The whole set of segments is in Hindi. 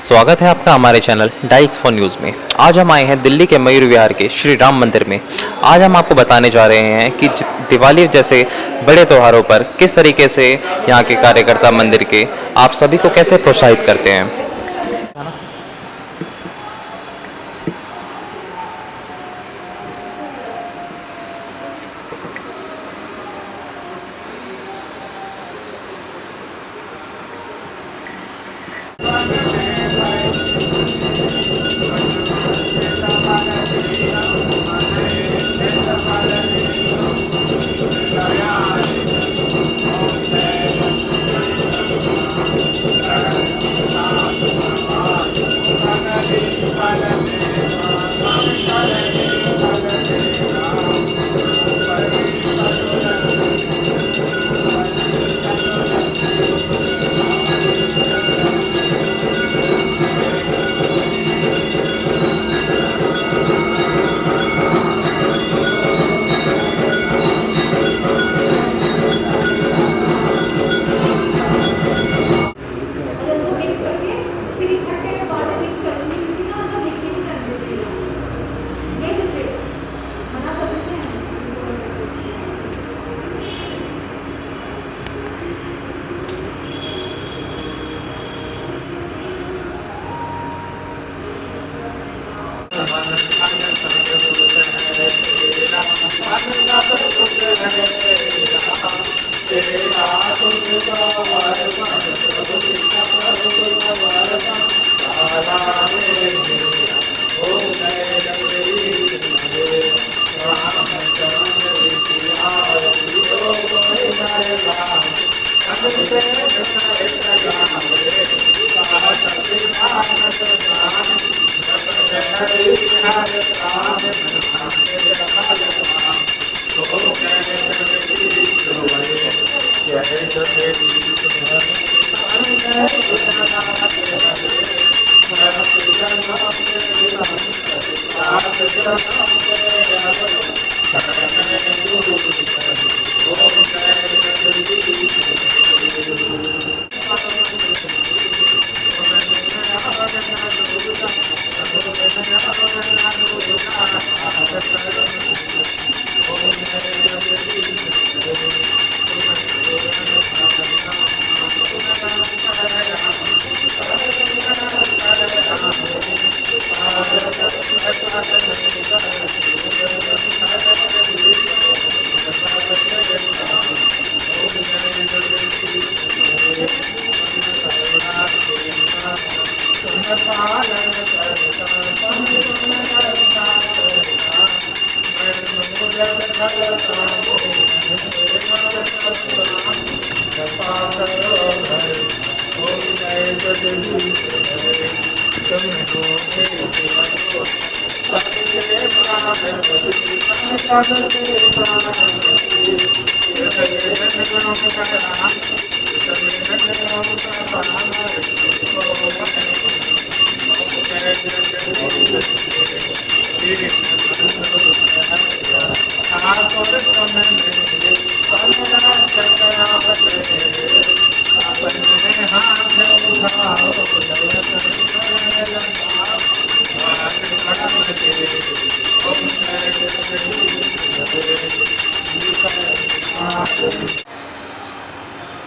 स्वागत है आपका हमारे चैनल डाइट्स फॉर न्यूज़ में। आज हम आए हैं दिल्ली के मयूर विहार के श्री राम मंदिर में। आज हम आपको बताने जा रहे हैं कि दिवाली जैसे बड़े त्योहारों पर किस तरीके से यहाँ के कार्यकर्ता मंदिर के आप सभी को कैसे प्रोत्साहित करते हैं।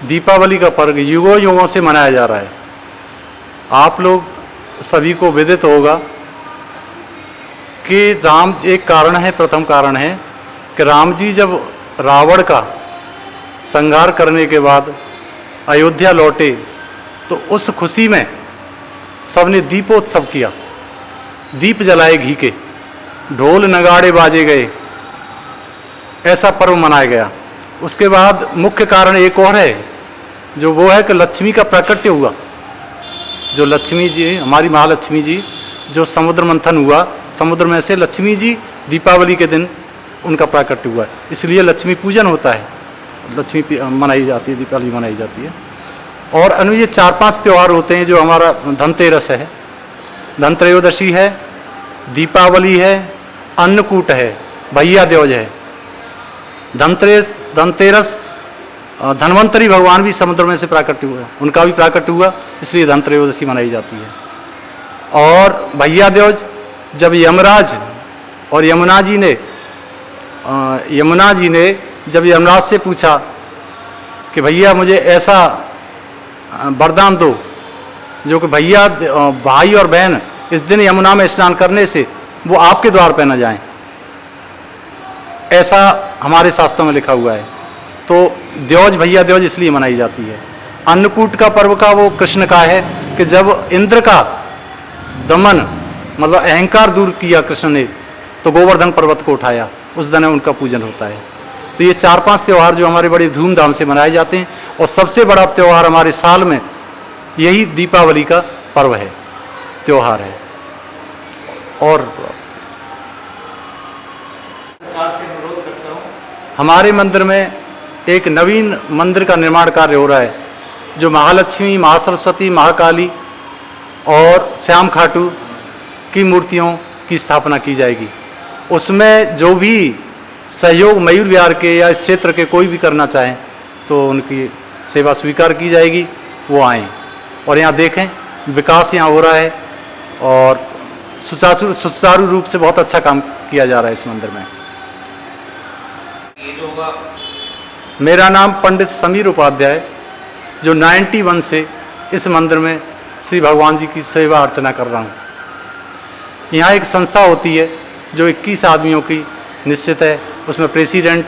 दीपावली का पर्व युगों युगों से मनाया जा रहा है। आप लोग सभी को विदित होगा कि राम एक कारण है, प्रथम कारण है कि राम जी जब रावण का संहार करने के बाद अयोध्या लौटे तो उस खुशी में सबने दीपोत्सव किया, दीप जलाए घी के, ढोल नगाड़े बाजे गए, ऐसा पर्व मनाया गया। उसके बाद मुख्य कारण एक और है, जो वो है कि लक्ष्मी का प्राकट्य हुआ। जो लक्ष्मी जी, हमारी महालक्ष्मी जी, जो समुद्र मंथन हुआ, समुद्र में से लक्ष्मी जी दीपावली के दिन उनका प्राकट्य हुआ, इसलिए लक्ष्मी पूजन होता है, लक्ष्मी मनाई जाती है, दीपावली मनाई जाती है। और अन्य ये 4-5 त्यौहार होते हैं। जो हमारा धनतेरस है, धनत्रयोदशी है, दीपावली है, अन्नकूट है, भैया दूज है। धनतेरस धन्वंतरी भगवान भी समुद्र में से प्राकट्य हुआ, उनका भी प्राकट्य हुआ, इसलिए धनत्रयोदशी मनाई जाती है। और भैया द्योज जब यमराज और यमुना जी ने जब यमराज से पूछा कि भैया मुझे ऐसा वरदान दो जो कि भैया भाई और बहन इस दिन यमुना में स्नान करने से वो आपके द्वार पे न जाएं, ऐसा हमारे शास्त्रों में लिखा हुआ है। तो द्योज भैया द्योज इसलिए मनाई जाती है। अन्नकूट का पर्व का वो कृष्ण का है कि जब इंद्र का दमन मतलब अहंकार दूर किया कृष्ण ने तो गोवर्धन पर्वत को उठाया, उस दिन उनका पूजन होता है। तो ये 4-5 त्यौहार जो हमारे बड़े धूमधाम से मनाए जाते हैं और सबसे बड़ा त्यौहार हमारे साल में यही दीपावली का पर्व है, त्यौहार है। और हमारे मंदिर में एक नवीन मंदिर का निर्माण कार्य हो रहा है जो महालक्ष्मी, महासरस्वती, महाकाली और श्याम खाटू की मूर्तियों की स्थापना की जाएगी। उसमें जो भी सहयोग मयूर विहार के या इस क्षेत्र के कोई भी करना चाहें तो उनकी सेवा स्वीकार की जाएगी, वो आएँ और यहाँ देखें विकास यहाँ हो रहा है और सुचारू रूप से बहुत अच्छा काम किया जा रहा है इस मंदिर में। मेरा नाम पंडित समीर उपाध्याय, जो 91 से इस मंदिर में श्री भगवान जी की सेवा अर्चना कर रहा हूँ। यहाँ एक संस्था होती है जो 21 आदमियों की निश्चित है, उसमें president,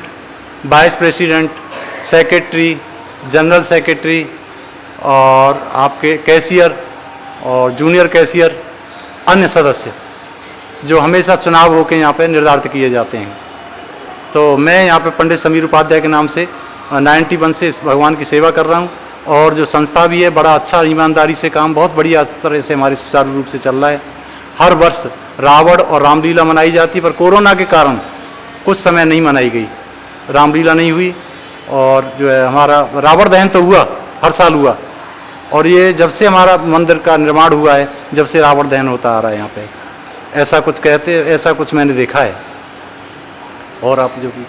vice president, secretary, general secretary और आपके कैशियर और जूनियर कैशियर, अन्य सदस्य जो हमेशा चुनाव होकर यहाँ पे निर्धारित किए जाते हैं। तो मैं यहाँ पे पंडित समीर उपाध्याय के नाम से 91 से भगवान की सेवा कर रहा हूँ और जो संस्था भी है बड़ा अच्छा ईमानदारी से काम बहुत बढ़िया तरह से हमारे सुचारू रूप से चल रहा है। हर वर्ष रावण और रामलीला मनाई जाती है, पर कोरोना के कारण कुछ समय नहीं मनाई गई, रामलीला नहीं हुई और जो है हमारा रावण दहन तो हुआ, हर साल हुआ। और ये जब से हमारा मंदिर का निर्माण हुआ है जब से रावण दहन होता आ रहा है यहाँ पे, ऐसा कुछ कहते, ऐसा कुछ मैंने देखा है। और आप जो कि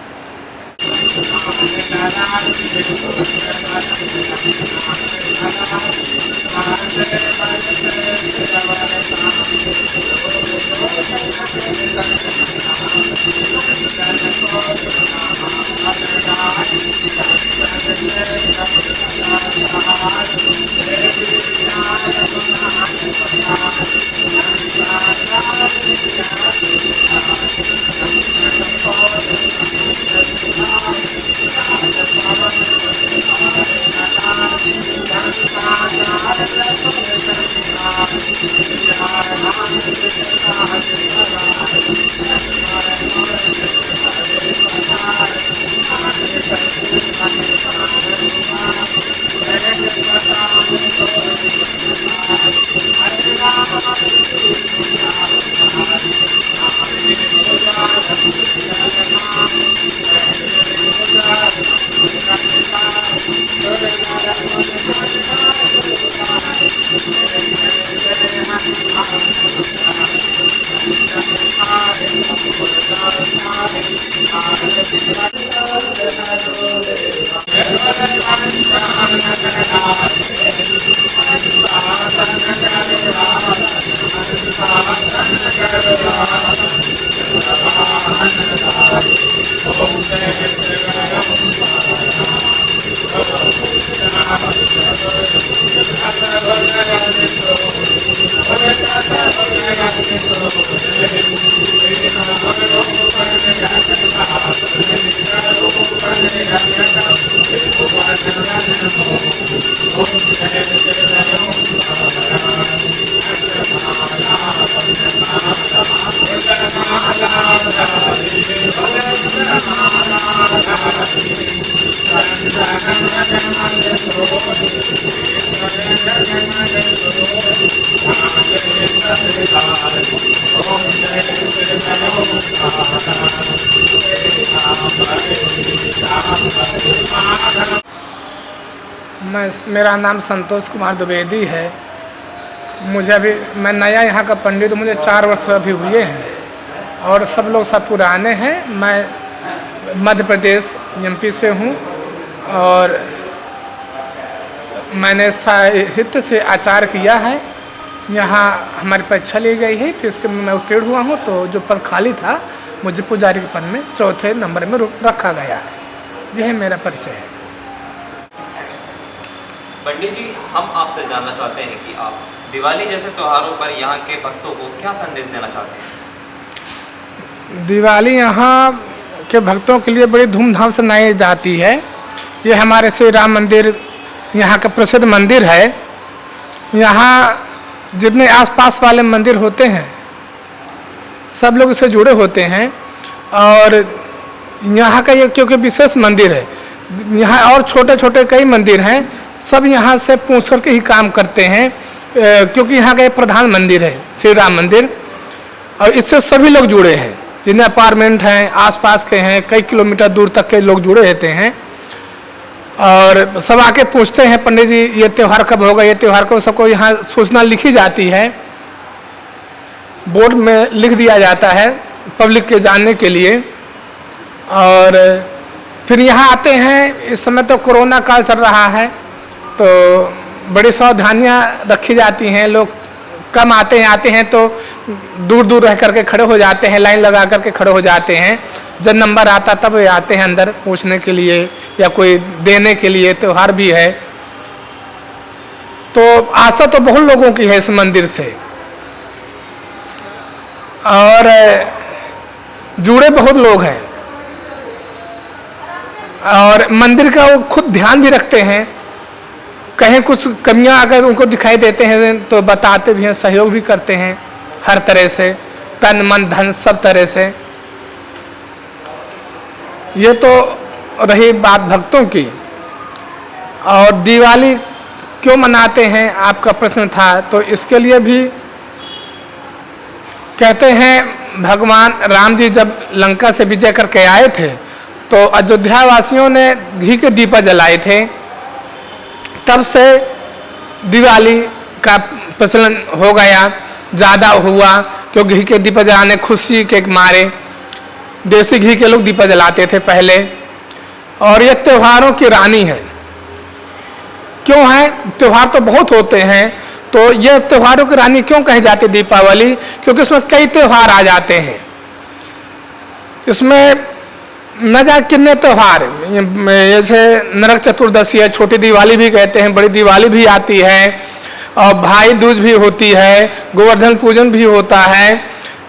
मेरा नाम संतोष कुमार द्विवेदी है। मैं नया यहाँ का पंडित हूँ, मुझे 4 वर्ष अभी हुए हैं और सब लोग सब पुराने हैं। मैं मध्य प्रदेश एमपी से हूँ और मैंने साहित्य से आचार्य किया है यहाँ हमारी परीक्षा ली गई है, फिर उसके मैं उत्तीर्ण हुआ हूँ, तो जो पद खाली था मुझे पुजारी के पद में चौथे नंबर में रखा गया है। यह मेरा परिचय है। पंडित जी, हम आपसे जानना चाहते हैं कि आप दिवाली जैसे त्योहारों पर यहाँ के भक्तों को क्या संदेश देना चाहते हैं? दिवाली यहाँ के भक्तों के लिए बड़ी धूमधाम से मनाई जाती है। ये हमारे श्री राम मंदिर यहाँ का प्रसिद्ध मंदिर है। यहाँ जितने आसपास वाले मंदिर होते हैं सब लोग इससे जुड़े होते हैं, और यहाँ का ये क्योंकि विशेष मंदिर है, यहाँ और छोटे छोटे कई मंदिर हैं, सब यहाँ से पूछ कर के ही काम करते हैं, क्योंकि यहाँ का एक प्रधान मंदिर है श्री राम मंदिर, और इससे सभी लोग जुड़े हैं। जितने अपार्टमेंट हैं आसपास के हैं, कई किलोमीटर दूर तक के लोग जुड़े रहते हैं, और सब आके पूछते हैं पंडित जी ये त्यौहार कब होगा, ये त्यौहार कब। सबको यहाँ सूचना लिखी जाती है, बोर्ड में लिख दिया जाता है पब्लिक के जानने के लिए। और फिर यहाँ आते हैं, इस समय तो कोरोना काल चल रहा है तो बड़ी सावधानियाँ रखी जाती हैं, लोग कम आते हैं तो दूर दूर रह करके खड़े हो जाते हैं, लाइन लगा करके खड़े हो जाते हैं। जब नंबर आता तब आते हैं अंदर पूछने के लिए या कोई देने के लिए, त्यौहार भी है तो आस्था तो बहुत लोगों की है इस मंदिर से, और जुड़े बहुत लोग हैं, और मंदिर का वो खुद ध्यान भी रखते हैं। कहीं कुछ कमियां अगर उनको दिखाई देते हैं तो बताते भी हैं, सहयोग भी करते हैं हर तरह से, तन मन धन सब तरह से। ये तो रही बात भक्तों की। और दिवाली क्यों मनाते हैं आपका प्रश्न था, तो इसके लिए भी कहते हैं भगवान राम जी जब लंका से विजय करके आए थे तो अयोध्या वासियों ने घी के दीपक जलाए थे, तब से दिवाली का प्रचलन हो गया, ज़्यादा हुआ, क्योंकि घी के दीपक जलाने खुशी के मारे देसी घी के लोग दीपक जलाते थे पहले। और ये त्योहारों की रानी है। क्यों है? त्योहार तो बहुत होते हैं, तो ये त्योहारों की रानी क्यों कही जाती है दीपावली? क्योंकि इसमें कई त्योहार आ जाते हैं। इसमें न जाने कितने त्योहार, जैसे नरक चतुर्दशी है, छोटी दिवाली भी कहते हैं, बड़ी दिवाली भी आती है, और भाई दूज भी होती है, गोवर्धन पूजन भी होता है,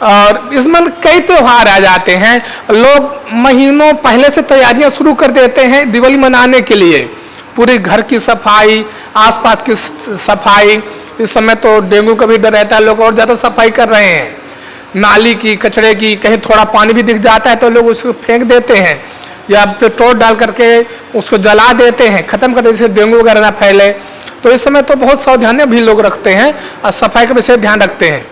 और इसमें कई त्योहार आ जाते हैं। लोग महीनों पहले से तैयारियां शुरू कर देते हैं दिवाली मनाने के लिए, पूरे घर की सफाई, आसपास की सफाई। इस समय तो डेंगू का भी डर रहता है, लोग और ज़्यादा सफाई कर रहे हैं, नाली की, कचरे की, कहीं थोड़ा पानी भी दिख जाता है तो लोग उसको फेंक देते हैं या पेट्रोल डाल करके उसको जला देते हैं, ख़त्म कर देते, जिससे डेंगू वगैरह ना फैले। तो इस समय तो बहुत सावधानियां भी लोग रखते हैं और सफाई का विशेष ध्यान रखते हैं।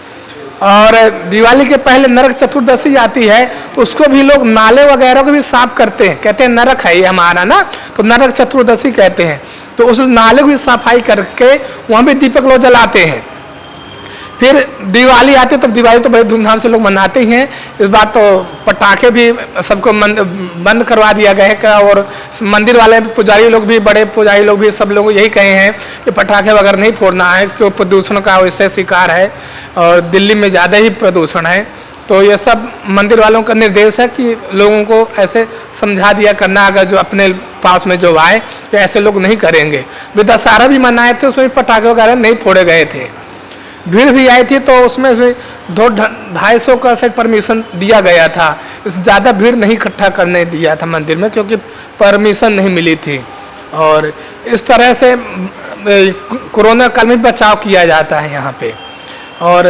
और दिवाली के पहले नरक चतुर्दशी आती है तो उसको भी लोग नाले वगैरह को भी साफ करते हैं, कहते हैं नरक है ये हमारा ना, तो नरक चतुर्दशी कहते हैं। तो उस नाले को भी सफाई करके वहाँ भी दीपक लोग जलाते हैं। फिर दिवाली आती है तो दिवाली तो बड़े धूमधाम से लोग मनाते ही हैं। इस बार तो पटाखे भी सबको बंद करवा दिया गया है, और मंदिर वाले पुजारी लोग भी, बड़े पुजारी लोग भी, सब लोग यही कहे हैं कि पटाखे वगैरह नहीं फोड़ना है, क्योंकि प्रदूषण का वैसे शिकार है और दिल्ली में ज़्यादा ही प्रदूषण है। तो ये सब मंदिर वालों का निर्देश है कि लोगों को ऐसे समझा दिया करना, अगर जो अपने पास में जो आए तो ऐसे लोग नहीं करेंगे। वे दशहरा भी मनाए थे, उसमें पटाखे वगैरह नहीं फोड़े गए थे। भीड़ भी आई थी तो उसमें से 200-250 का से परमिशन दिया गया था, इससे ज़्यादा भीड़ नहीं इकट्ठा करने दिया था मंदिर में, क्योंकि परमिशन नहीं मिली थी। और इस तरह से कोरोना काल में बचाव किया जाता है यहाँ पे। और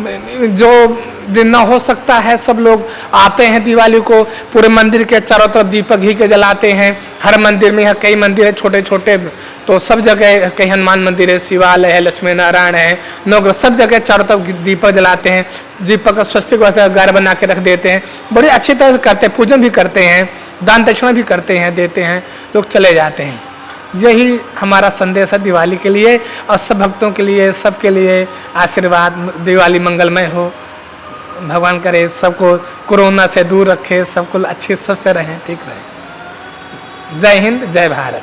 जो जितना हो सकता है सब लोग आते हैं दिवाली को, पूरे मंदिर के चारों तरफ दीपक घी के जलाते हैं। हर मंदिर में, यहाँ कई मंदिर है छोटे छोटे, तो सब जगह कहीं हनुमान मंदिर है, शिवालय है, लक्ष्मी नारायण है, नवग्रह, सब जगह चारों तरफ दीपक जलाते हैं। दीपक का स्वस्तिक वैसे गार बना के रख देते हैं, बड़ी अच्छी तरह से करते हैं, पूजन भी करते हैं, दान दक्षिणा भी करते हैं, देते हैं, लोग चले जाते हैं। यही हमारा संदेश है दिवाली के लिए, और सब भक्तों के लिए, सबके लिए आशीर्वाद। दिवाली मंगलमय हो, भगवान करे सबको कोरोना से दूर रखे, सबको अच्छे स्वस्थ रहें, ठीक रहे। जय हिंद, जय भारत।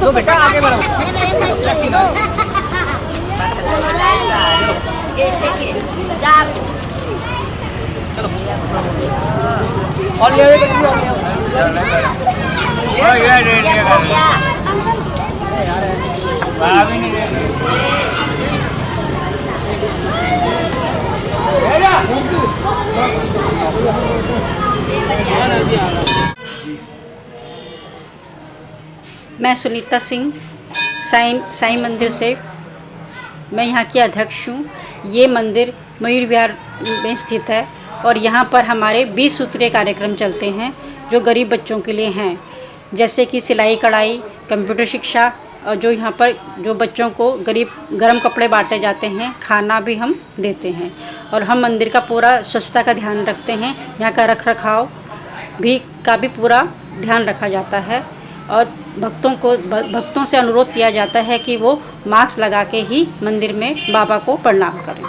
तो बेटा आगे बढ़ो। चलो और ले मैं सुनीता सिंह साईं मंदिर से, मैं यहाँ की अध्यक्ष हूँ। ये मंदिर मयूर विहार में स्थित है और यहाँ पर हमारे 20 सूत्रीय कार्यक्रम चलते हैं जो गरीब बच्चों के लिए हैं, जैसे कि सिलाई कढ़ाई, कंप्यूटर शिक्षा, और जो यहाँ पर जो बच्चों को गर्म कपड़े बांटे जाते हैं, खाना भी हम देते हैं। और हम मंदिर का पूरा स्वच्छता का ध्यान रखते हैं, यहाँ का रख रखाव का भी पूरा ध्यान रखा जाता है। और भक्तों से अनुरोध किया जाता है कि वो मास्क लगा के ही मंदिर में बाबा को प्रणाम करें।